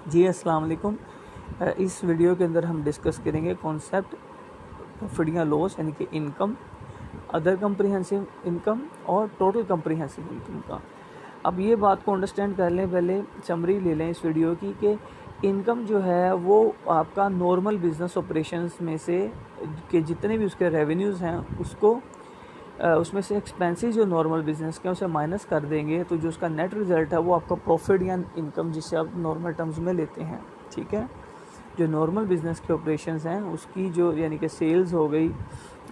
जी अस्सलाम वालेकुम। इस वीडियो के अंदर हम डिस्कस करेंगे कॉन्सेप्ट प्रॉफिट या लॉस यानी कि इनकम, अदर कम्प्रीहेंसिव इनकम और टोटल कम्प्रीहेंसिव इनकम का। अब ये बात को अंडरस्टैंड कर लें, पहले समरी ले लें इस वीडियो की कि इनकम जो है वो आपका नॉर्मल बिजनेस ऑपरेशंस में से के जितने भी उसके रेवेन्यूज़ हैं उसको उसमें से एक्सपेंसेस जो नॉर्मल बिजनेस के उसे माइनस कर देंगे, तो जो उसका नेट रिज़ल्ट है वो आपका प्रॉफिट या इनकम जिसे आप नॉर्मल टर्म्स में लेते हैं। ठीक है, जो नॉर्मल बिजनेस के ऑपरेशंस हैं उसकी जो यानी कि सेल्स हो गई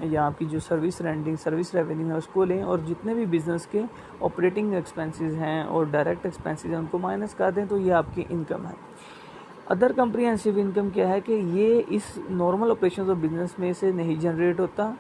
या आपकी जो सर्विस रेंटिंग सर्विस रेवेन्यू है उसको लें, और जितने भी बिज़नेस के ऑपरेटिंग एक्सपेंसेस हैं और डायरेक्ट एक्सपेंसेस हैं उनको माइनस कर दें, तो ये आपकी इनकम है। अदर कम्प्रीहेंसिव इनकम क्या है कि ये इस नॉर्मल ऑपरेशंस ऑफ बिजनेस में से नहीं जनरेट होता,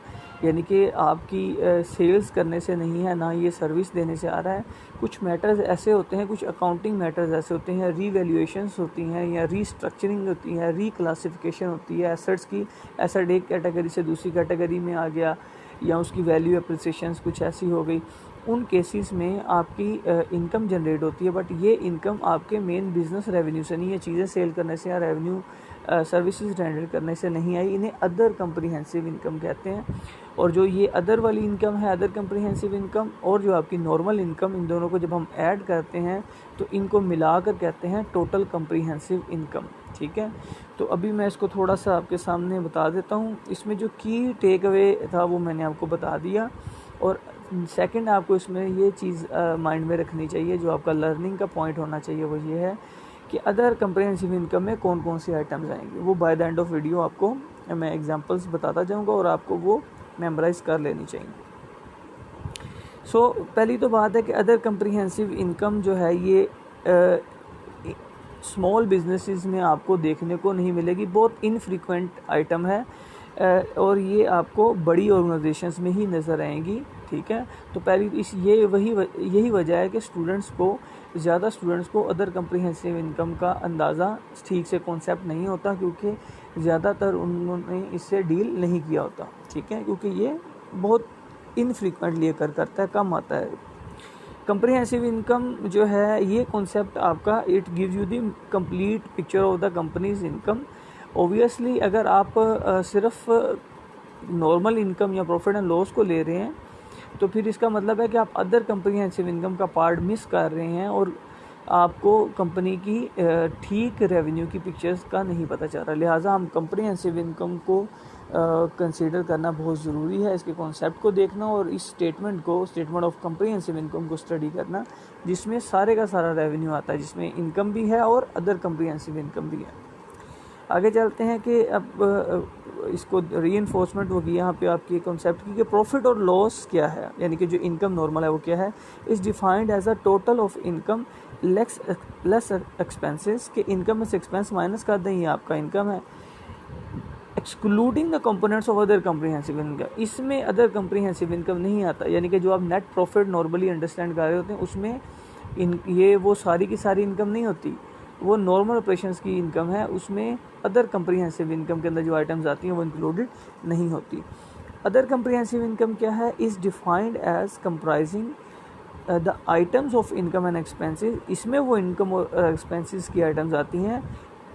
यानी कि आपकी सेल्स करने से नहीं है, ना ये सर्विस देने से आ रहा है। कुछ मैटर्स ऐसे होते हैं, कुछ अकाउंटिंग मैटर्स ऐसे होते हैं, रीवैल्यूएशंस होती हैं या रीस्ट्रक्चरिंग होती है, रीक्लासिफिकेशन होती है एसेट्स की। एसेट एक कैटेगरी से दूसरी कैटेगरी में आ गया या उसकी वैल्यू अप्रिसिएशंस कुछ ऐसी हो गई, उन केसेस में आपकी इनकम जनरेट होती है। बट ये इनकम आपके मेन बिजनेस रेवेन्यू से नहीं है, चीज़ें सेल करने से या रेवेन्यू सर्विसेज रेंडर करने से नहीं आई। इन्हें अदर कम्प्रीहेंसिव इनकम कहते हैं। और जो ये अदर वाली इनकम है, अदर कम्प्रीहेंसिव इनकम, और जो आपकी नॉर्मल इनकम, इन दोनों को जब हम ऐड करते हैं तो इनको मिलाकर कहते हैं टोटल कम्प्रीहेंसिव इनकम। ठीक है, तो अभी मैं इसको थोड़ा सा आपके सामने बता देता हूँ। इसमें जो की टेक अवे था वो मैंने आपको बता दिया। और सेकंड, आपको इसमें ये चीज़ माइंड में रखनी चाहिए, जो आपका लर्निंग का पॉइंट होना चाहिए वो ये है कि अदर कम्प्रीहेंसिव इनकम में कौन कौन सी आइटम्स आएंगे। वो by the end of video आपको मैं एग्जांपल्स बताता जाऊंगा और आपको वो मेमोराइज कर लेनी चाहिए। पहली तो बात है कि अदर कम्प्रीहेंसिव इनकम जो है ये स्मॉल बिजनेसेस में आपको देखने को नहीं मिलेगी, बहुत इनफ्रीक्वेंट आइटम है और ये आपको बड़ी ऑर्गेनाइजेशंस में ही नज़र आएंगी। ठीक है, तो पहली यही वजह है कि ज़्यादा स्टूडेंट्स को अदर कम्प्रीहेंसिव इनकम का अंदाज़ा ठीक से कॉन्सेप्ट नहीं होता, क्योंकि ज़्यादातर उन्होंने इससे डील नहीं किया होता। ठीक है, क्योंकि ये बहुत इनफ्रीक्वेंटली अकर करता है, कम आता है। कम्प्रीहेंसिव इनकम जो है ये कॉन्सेप्ट आपका it gives you the complete picture of the companies income. Obviously अगर आप सिर्फ नॉर्मल इनकम या प्रॉफिट एंड लॉस को ले रहे हैं तो फिर इसका मतलब है कि आप अदर कम्प्रीहेंसिव इनकम का पार्ट मिस कर रहे हैं और आपको कंपनी की ठीक रेवेन्यू की पिक्चर्स का नहीं पता चल रहा। लिहाजा हम कम्प्रीहेंसिव इनकम को कंसीडर करना बहुत ज़रूरी है, इसके कॉन्सेप्ट को देखना और इस स्टेटमेंट ऑफ कम्प्रीहेंसिव इनकम को स्टडी करना, जिसमें सारे का सारा रेवेन्यू आता है, जिसमें इनकम भी है और अदर कम्प्रीहेंसिव इनकम भी है। आगे चलते हैं कि अब इसको रीइंफोर्समेंट होगी यहाँ पे आपकी कॉन्सेप्ट की कि प्रॉफिट और लॉस क्या है, यानी कि जो इनकम नॉर्मल है वो क्या है। Is defined as a total of income less expenses, के इनकम में से एक्सपेंस माइनस कर दें, ये आपका इनकम है। Excluding the components of other comprehensive income, इसमें अदर कम्प्रीहेंसिव इनकम नहीं आता, यानी कि जो आप नेट प्रॉफिट नॉर्मली अंडरस्टैंड कर रहे होते हैं उसमें ये वो सारी की सारी इनकम नहीं होती, वो नॉर्मल ऑपरेशंस की इनकम है, उसमें अदर कम्प्रीहेंसिव इनकम के अंदर जो आइटम्स आती हैं वो इंक्लूडेड नहीं होती। अदर कम्प्रीहेंसिव इनकम क्या है? Is defined as comprising the items of income and expenses, इसमें वो इनकम और एक्सपेंसेस की आइटम्स आती हैं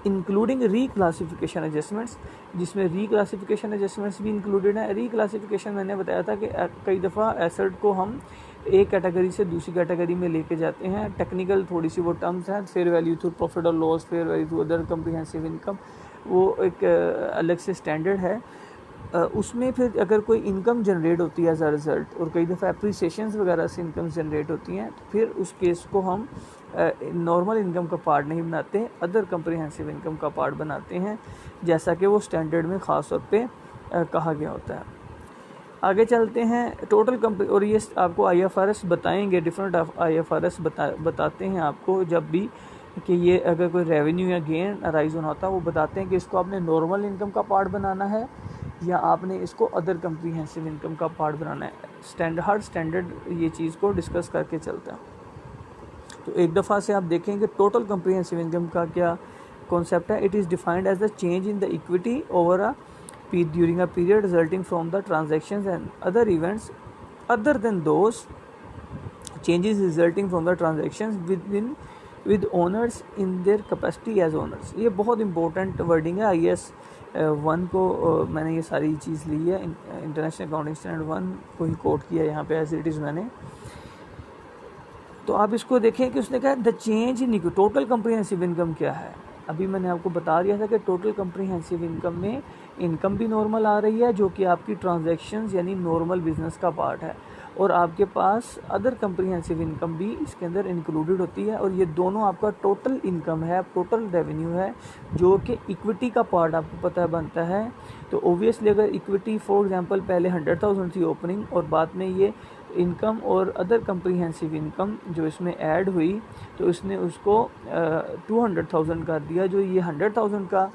इंक्लूडिंग रीक्लासिफिकेशन एडजस्टमेंट्स, जिसमें रीक्लासिफिकेशन एडजस्टमेंट्स भी इंक्लूडेड है। रीक्लासिफिकेशन मैंने बताया था कि कई दफ़ा एसेट को हम एक कैटेगरी से दूसरी कैटेगरी में लेके जाते हैं, टेक्निकल थोड़ी सी वो टर्म्स हैं, फेयर वैल्यू थ्रू प्रॉफिट और loss, fair value through other comprehensive income, वो एक अलग से स्टैंडर्ड है। उसमें फिर अगर कोई इनकम जनरेट होती है एज अ रिज़ल्ट और कई दफ़ा एप्रिसिएशंस वगैरह से इनकम जनरेट होती हैं, तो फिर उस केस को हम नॉर्मल इनकम का पार्ट नहीं बनाते, अदर कम्प्रीहेंसिव इनकम का पार्ट बनाते हैं, जैसा कि वो स्टैंडर्ड में ख़ास तौर पे कहा गया होता है। आगे चलते हैं टोटल और ये आपको IFRS बताएंगे, डिफरेंट IFRS बताते हैं आपको जब भी कि ये अगर कोई रेवेन्यू या गेन अराइज होना होता है, वो बताते हैं कि इसको आपने नॉर्मल इनकम का पार्ट बनाना है या आपने इसको अदर कम्प्रीहेंसिव इनकम का पार्ट बनाना है। हर स्टैंडर्ड ये चीज़ को डिस्कस करके चलता है। तो एक दफ़ा से आप देखेंगे टोटल कम्प्रीहेंसिव इनकम का क्या कॉन्सेप्ट है। It is defined as the change in the equity over a during a period resulting from the transactions and other events other than those changes resulting from the transactions within with owners in their capacity as owners. ये बहुत important wording है। IAS 1 को मैंने ये सारी चीज़ ली है, international accounting standard 1 को ही coat किया यहाँ पे एज इट इज़ मैंने। तो आप इसको देखें कि उसने कहा the change in total comprehensive income क्या है। अभी मैंने आपको बता दिया था कि टोटल कम्प्रीहेंसिव इनकम में इनकम भी नॉर्मल आ रही है जो कि आपकी ट्रांजैक्शंस यानी नॉर्मल बिजनेस का पार्ट है, और आपके पास अदर कम्प्रीहेंसिव इनकम भी इसके अंदर इंक्लूडेड होती है, और ये दोनों आपका टोटल इनकम है, टोटल रेवेन्यू है, जो कि इक्विटी का पार्ट आपको पता बनता है। तो ओबियसली अगर इक्विटी फॉर एग्जांपल पहले 100,000 थी ओपनिंग और बाद में ये इनकम और अदर कम्प्रीहेंसिव इनकम जो इसमें ऐड हुई तो इसने उसको 200,000 कर दिया। जो ये 100,000 का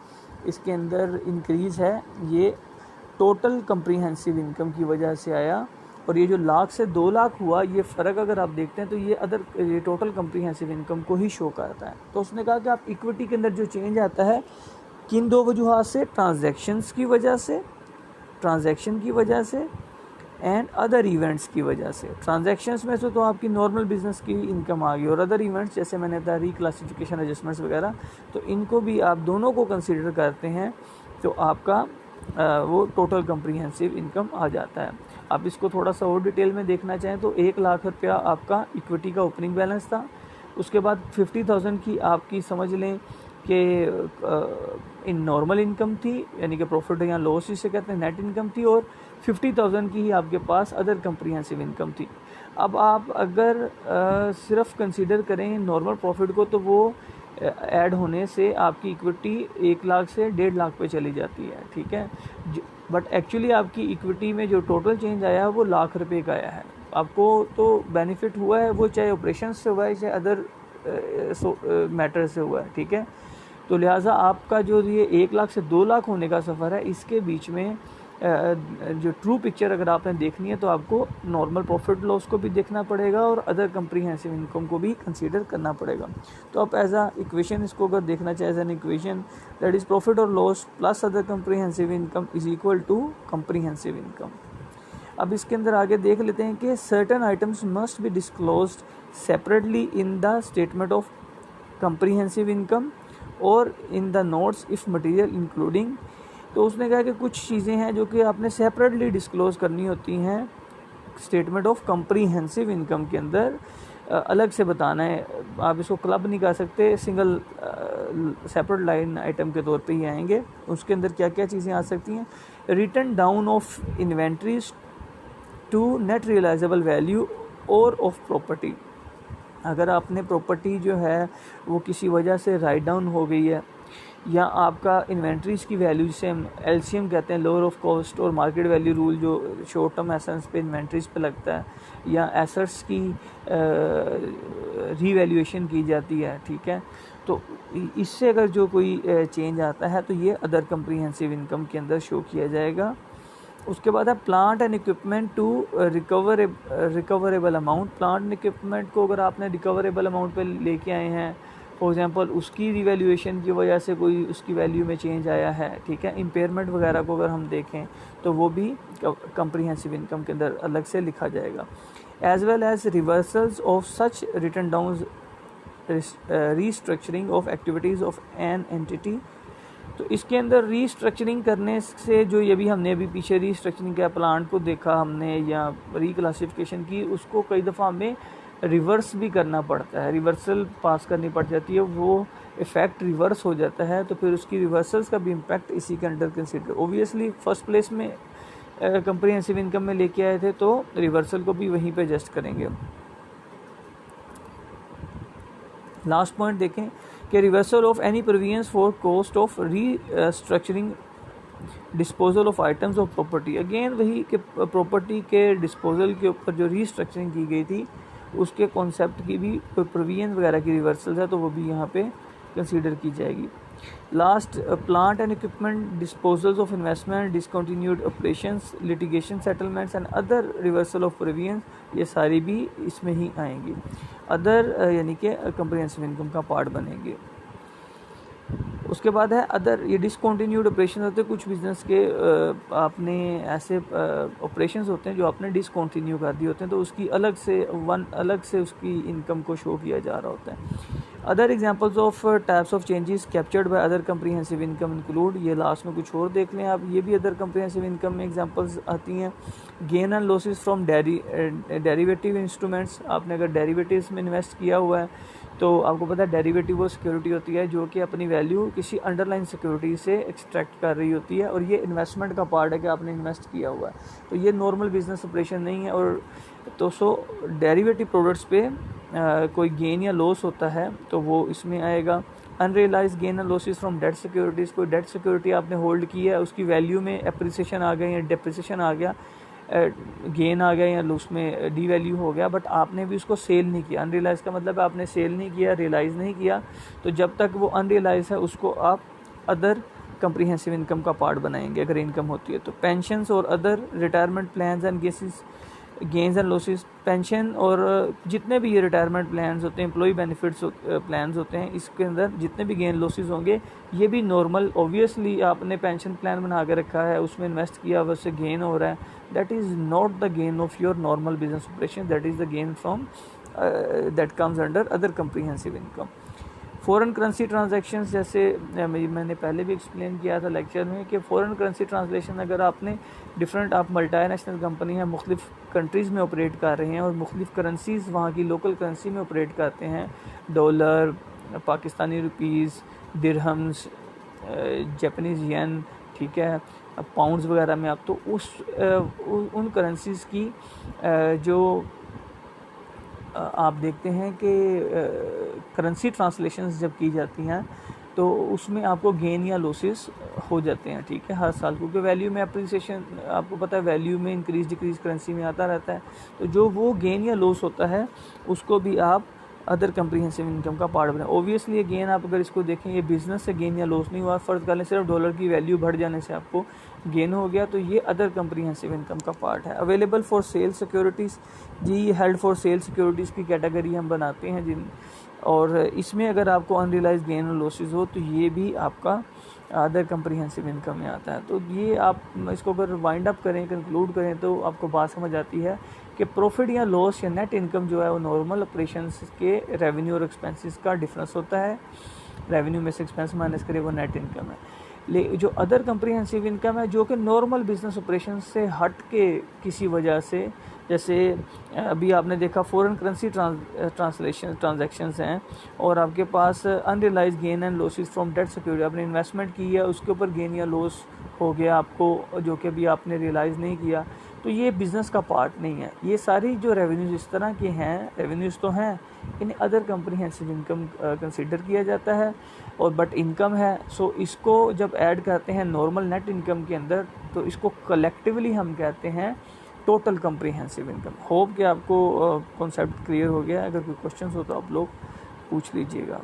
इसके अंदर इंक्रीज़ है ये टोटल कम्प्रीहेंसिव इनकम की वजह से आया, और ये जो लाख से 2 लाख हुआ ये फ़र्क अगर आप देखते हैं तो ये टोटल कम्प्रीहेंसिव इनकम को ही शो करता है। तो उसने कहा कि आप इक्विटी के अंदर जो चेंज आता है किन 2 वजूहात से, ट्रांजैक्शन की वजह से एंड अदर इवेंट्स की वजह से। ट्रांजैक्शंस में से तो आपकी नॉर्मल बिजनेस की इनकम आ गई, और अदर इवेंट्स जैसे मैंने बताया रिक्लासिफिकेशन एडजस्टमेंट्स वगैरह, तो इनको भी आप दोनों को कंसीडर करते हैं तो आपका वो टोटल कम्प्रीहेंसिव इनकम आ जाता है। आप इसको थोड़ा सा और डिटेल में देखना चाहें तो 1 लाख रुपया आपका इक्विटी का ओपनिंग बैलेंस था, उसके बाद 50,000 की आपकी समझ लें कि इन नॉर्मल इनकम थी यानी कि प्रॉफिट या लॉस जिसे कहते हैं नेट इनकम थी, और 50,000 की ही आपके पास अदर कम्प्रीहेंसिव इनकम थी। अब आप अगर सिर्फ कंसीडर करें नॉर्मल प्रॉफिट को तो वो ऐड होने से आपकी इक्विटी 1 लाख से 1.5 लाख पे चली जाती है, ठीक है। बट एक्चुअली आपकी इक्विटी में जो टोटल चेंज आया है वो लाख रुपए का आया है। आपको तो बेनिफिट हुआ है वो चाहे ऑपरेशन से हुआ है चाहे अदर मैटर से हुआ है, ठीक है। तो लिहाजा आपका जो ये 1 लाख से 2 लाख होने का सफ़र है इसके बीच में जो ट्रू पिक्चर अगर आपने देखनी है तो आपको नॉर्मल प्रॉफिट लॉस को भी देखना पड़ेगा और अदर कम्प्रीहेंसिव इनकम को भी कंसीडर करना पड़ेगा। तो आप एज अ इक्वेशन इसको अगर देखना चाहे as an equation that is profit और loss plus other comprehensive income is equal to comprehensive income. अब इसके अंदर आगे देख लेते हैं कि certain items must be disclosed separately in the statement of comprehensive income और in the notes if material including. तो उसने कहा कि कुछ चीज़ें हैं जो कि आपने सेपरेटली डिस्क्लोज करनी होती हैं स्टेटमेंट ऑफ कम्प्रीहेंसिव इनकम के अंदर, अलग से बताना है। आप इसको क्लब नहीं कर सकते, सिंगल सेपरेट लाइन आइटम के तौर पे ही आएंगे। उसके अंदर क्या क्या चीज़ें आ सकती हैं, written down of inventories to net realisable value और ऑफ प्रॉपर्टी। अगर आपने प्रॉपर्टी जो है वो किसी वजह से राइट डाउन हो गई है या आपका इन्वेंट्रीज की वैल्यू जिसे हम LCM कहते हैं, लोअर ऑफ कॉस्ट और मार्केट वैल्यू रूल जो शॉर्ट टर्म एसेट्स पे इन्वेंट्रीज पे लगता है, या एसेट्स की रीवैल्यूएशन की जाती है, ठीक है। तो इससे अगर जो कोई चेंज आता है तो ये अदर कम्प्रीहेंसिव इनकम के अंदर शो किया जाएगा। उसके बाद है plant and equipment to recoverable amount. Plant and equipment को अगर आपने रिकवरेबल अमाउंट पे लेके आए हैं, फॉर एग्जांपल उसकी रिवैल्यूएशन की वजह से कोई उसकी वैल्यू में चेंज आया है, ठीक है, इम्पेयरमेंट वगैरह को अगर हम देखें तो वो भी कम्प्रीहेंसिव इनकम के अंदर अलग से लिखा जाएगा। As well as reversals of such written down restructuring of activities of an entity. तो इसके अंदर रीस्ट्रक्चरिंग करने से जो ये भी हमने अभी पीछे रीस्ट्रक्चरिंग का प्लांट को देखा हमने या रिक्लासिफिकेशन की, उसको कई दफ़ा हमें रिवर्स भी करना पड़ता है, रिवर्सल पास करनी पड़ जाती है, वो इफ़ेक्ट रिवर्स हो जाता है, तो फिर उसकी रिवर्सल्स का भी इम्पैक्ट इसी के under consider. Obviously first place में कम्प्रीहेंसिव इनकम में लेके आए थे तो रिवर्सल को भी वहीं पे एडजस्ट करेंगे। लास्ट पॉइंट देखें कि reversal of any provisions for cost of restructuring disposal of items of property. Again वही कि प्रॉपर्टी के डिस्पोजल के ऊपर जो रीस्ट्रक्चरिंग की गई थी उसके कॉन्सेप्ट की भी प्रोविजन वगैरह की रिवर्सल है तो वो भी यहाँ पे कंसीडर की जाएगी। Last plant and equipment disposals of investment discontinued operations litigation settlements and other reversal of provision, ये सारी भी इसमें ही आएंगी, अदर यानी कि कम्प्रीहेंसिव इनकम का पार्ट बनेंगे। उसके बाद है अदर, ये डिसकंटिन्यूड ऑपरेशन होते हैं। कुछ बिजनेस के आपने ऐसे ऑपरेशंस होते हैं जो आपने डिसकंटिन्यू कर दिए होते हैं, तो उसकी अलग से उसकी इनकम को शो किया जा रहा होता है। Other examples of types of changes captured by other comprehensive income include, ये लास्ट में कुछ और देख लें आप, ये भी अदर कम्प्रीहेंसिव इनकम में एग्जांपल्स आती हैं। Gain and losses from derivative instruments, आपने अगर डेरिवेटिव्स में इन्वेस्ट किया हुआ है तो आपको पता है डेरिवेटिव वो सिक्योरिटी होती है जो कि अपनी वैल्यू किसी अंडरलाइन सिक्योरिटी से एक्सट्रैक्ट कर रही होती है, और ये इन्वेस्टमेंट का पार्ट है कि आपने इन्वेस्ट किया हुआ है, तो ये नॉर्मल बिजनेस ऑपरेशन नहीं है। और तो डेरिवेटिव प्रोडक्ट्स पे कोई गेन या लॉस होता है तो वो इसमें आएगा। Unrealised gain and losses from debt securities, कोई डेट सिक्योरिटी आपने होल्ड की है, उसकी वैल्यू में एप्रिसिएशन आ गया या डेप्रिसिएशन आ गया, गेन आ गया या उसमें डी वैल्यू हो गया, बट आपने भी उसको सेल नहीं किया। अनरियलाइज का मतलब आपने सेल नहीं किया, रियलाइज़ नहीं किया, तो जब तक वो अनरियलाइज है उसको आप अदर कम्प्रीहेंसिव इनकम का पार्ट बनाएंगे अगर इनकम होती है तो। पेंशन्स और other retirement plans and gains and losses, pension और जितने भी ये रिटायरमेंट प्लान्स होते हैं, एम्प्लॉय बेनिफिट्स प्लान्स होते हैं, इसके अंदर जितने भी गेन लॉसेस होंगे ये भी नॉर्मल, ऑब्वियसली आपने पेंशन प्लान बना के रखा है, उसमें इन्वेस्ट किया, उससे गेन हो रहा है, that is not the gain of your normal business operation, that is the gain from that comes under other comprehensive income. Foreign currency transactions, जैसे मैंने पहले भी एक्सप्लेन किया था लेक्चर में कि फ़ॉरेन करेंसी ट्रांसलेशन, अगर आपने डिफरेंट, आप मल्टीनेशनल कंपनी है, मुख्तलिफ़ कंट्रीज़ में ऑपरेट कर रहे हैं और मुख्तलिफ़ करेंसीज़ वहाँ की लोकल करेंसी में ऑपरेट करते हैं, dollar, Pakistani rupees, dirhams, Japanese yen, ठीक है, पाउंड्स वगैरह में, आप तो उन करेंसीज़ की जो आप देखते हैं कि करेंसी ट्रांसलेशंस जब की जाती हैं तो उसमें आपको गेन या लॉसेस हो जाते हैं, ठीक है, हर साल, क्योंकि वैल्यू में अप्रिसिएशन, आपको पता है वैल्यू में इंक्रीज डिक्रीज करेंसी में आता रहता है, तो जो वो गेन या लॉस होता है उसको भी आप अदर कम्प्रीहेंसिव इनकम का पार्ट बनाए। ओबियसली ये गेन, आप अगर इसको देखें, ये बिजनेस से गेन या लॉस नहीं हुआ, फ़र्ज़ कर लें सिर्फ डॉलर की वैल्यू बढ़ जाने से आपको गेन हो गया, तो ये अदर कम्प्रीहेंसिव इनकम का पार्ट है। अवेलेबल फॉर सेल सिक्योरिटीज़, जी हेल्ड फॉर सेल सिक्योरिटीज़ की कैटेगरी हम बनाते हैं जिन, और इसमें अगर आपको अनरियलाइज गेन और लॉसेस हो तो ये भी आपका अदर कम्प्रीहेंसिव इनकम में आता है। तो ये आप इसको अगर वाइंड अप करें, कंक्लूड करें, तो आपको बात समझ आती है कि प्रॉफिट या लॉस या नेट इनकम जो है वो नॉर्मल ऑपरेशंस के रेवेन्यू और एक्सपेंसेस का डिफरेंस होता है, रेवेन्यू में से एक्सपेंस माइनस करे वो नेट इनकम है। जो अदर कम्प्रीहेंसिव इनकम है जो कि नॉर्मल बिजनेस ऑपरेशन से हट के किसी वजह से, जैसे अभी आपने देखा फॉरेन करेंसी ट्रांजैक्शंस हैं और आपके पास unrealize gain and losses from debt security, आपने इन्वेस्टमेंट की है, उसके ऊपर गेन या लॉस हो गया आपको जो कि अभी आपने रियलाइज़ नहीं किया, तो ये बिज़नेस का पार्ट नहीं है। ये सारी जो रेवेन्यूज़ इस तरह के हैं, रेवेन्यूज़ तो हैं, इन्हें अदर कम्प्रीहेंसिव इनकम कंसीडर किया जाता है, और बट इनकम है, सो इसको जब ऐड करते हैं नॉर्मल नेट इनकम के अंदर तो इसको कलेक्टिवली हम कहते हैं टोटल कम्प्रीहेंसिव इनकम। होप कि आपको कॉन्सेप्ट क्लियर हो गया। अगर कोई क्वेश्चंस हो तो आप लोग पूछ लीजिएगा।